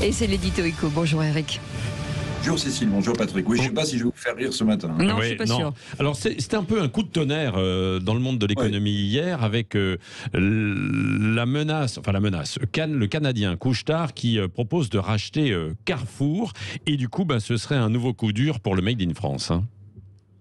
Et c'est l'édito éco. Bonjour Eric. Bonjour Cécile, bonjour Patrick. Oui, je ne sais pas si je vais vous faire rire ce matin. Non, je suis pas sûr. Alors c'était un peu un coup de tonnerre dans le monde de l'économie hier avec la menace, le Canadien Couche-Tard qui propose de racheter Carrefour et du coup ce serait un nouveau coup dur pour le Made in France.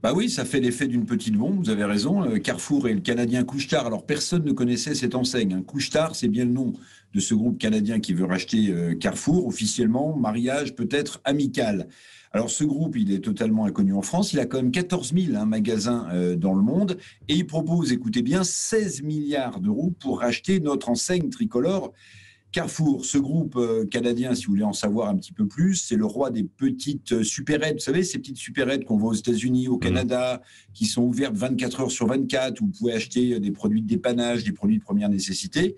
Bah oui, ça fait l'effet d'une petite bombe, vous avez raison. Carrefour et le Canadien Couche-Tard. Alors personne ne connaissait cette enseigne. Couche-Tard, c'est bien le nom de ce groupe canadien qui veut racheter Carrefour. Officiellement, mariage peut-être amical. Alors ce groupe, il est totalement inconnu en France. Il a quand même 14 000 magasins dans le monde. Et il propose, écoutez bien, 16 milliards d'euros pour racheter notre enseigne tricolore Carrefour. Ce groupe canadien, si vous voulez en savoir un petit peu plus, c'est le roi des petites supérettes. Vous savez, ces petites supérettes qu'on voit aux États-Unis, au Canada, qui sont ouvertes 24 heures sur 24, où vous pouvez acheter des produits de dépannage, des produits de première nécessité.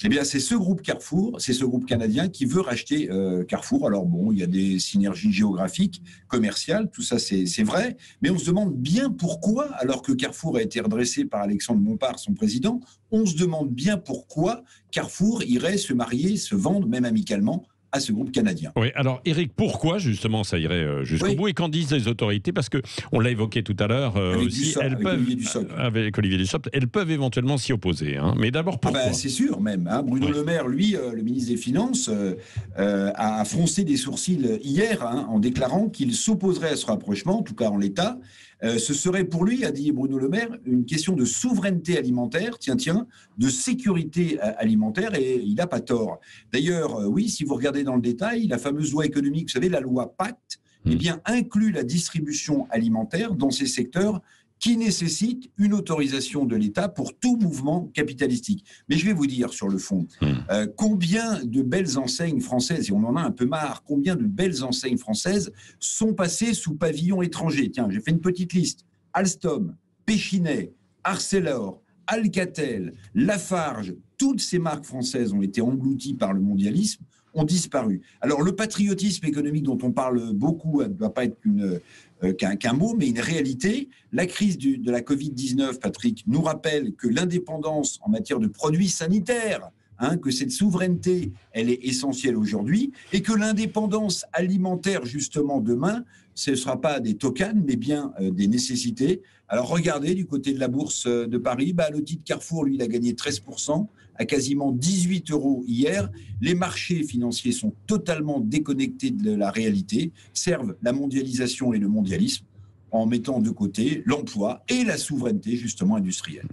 Eh bien, c'est ce groupe Carrefour, c'est ce groupe canadien qui veut racheter Carrefour. Alors bon, il y a des synergies géographiques, commerciales, tout ça c'est vrai, mais on se demande bien pourquoi, alors que Carrefour a été redressé par Alexandre Bompard, son président, on se demande bien pourquoi Carrefour irait se marier, se vendre, même amicalement, à ce groupe canadien. Oui, alors Eric, pourquoi justement ça irait jusqu'au bout et qu'en disent les autorités? Parce qu'on l'a évoqué tout à l'heure aussi, avec Olivier Dussopt, elles peuvent éventuellement s'y opposer. Mais d'abord, pourquoi? C'est sûr même. Bruno Le Maire, lui, le ministre des Finances, a froncé des sourcils hier en déclarant qu'il s'opposerait à ce rapprochement, en tout cas en l'état. Ce serait pour lui, a dit Bruno Le Maire, une question de souveraineté alimentaire, de sécurité alimentaire, et il n'a pas tort. D'ailleurs, oui, si vous regardez dans le détail, la fameuse loi économique, vous savez, la loi Pacte, inclut la distribution alimentaire dans ces secteurs qui nécessite une autorisation de l'État pour tout mouvement capitalistique. Mais je vais vous dire sur le fond, combien de belles enseignes françaises, et on en a un peu marre, combien de belles enseignes françaises sont passées sous pavillon étranger. Tiens, j'ai fait une petite liste. Alstom, Péchinet, Arcelor, Alcatel, Lafarge, toutes ces marques françaises ont été englouties par le mondialisme, ont disparu. Alors le patriotisme économique dont on parle beaucoup ne doit pas être qu'un mot, mais une réalité. La crise de la Covid-19, Patrick, nous rappelle que l'indépendance en matière de produits sanitaires, que cette souveraineté, elle est essentielle aujourd'hui, et que l'indépendance alimentaire, justement, demain, ce ne sera pas des tocanes, mais bien des nécessités. Alors regardez, du côté de la bourse de Paris, le titre Carrefour, lui, il a gagné 13%, à quasiment 18 € hier. Les marchés financiers sont totalement déconnectés de la réalité, servent la mondialisation et le mondialisme, en mettant de côté l'emploi et la souveraineté, justement, industrielle.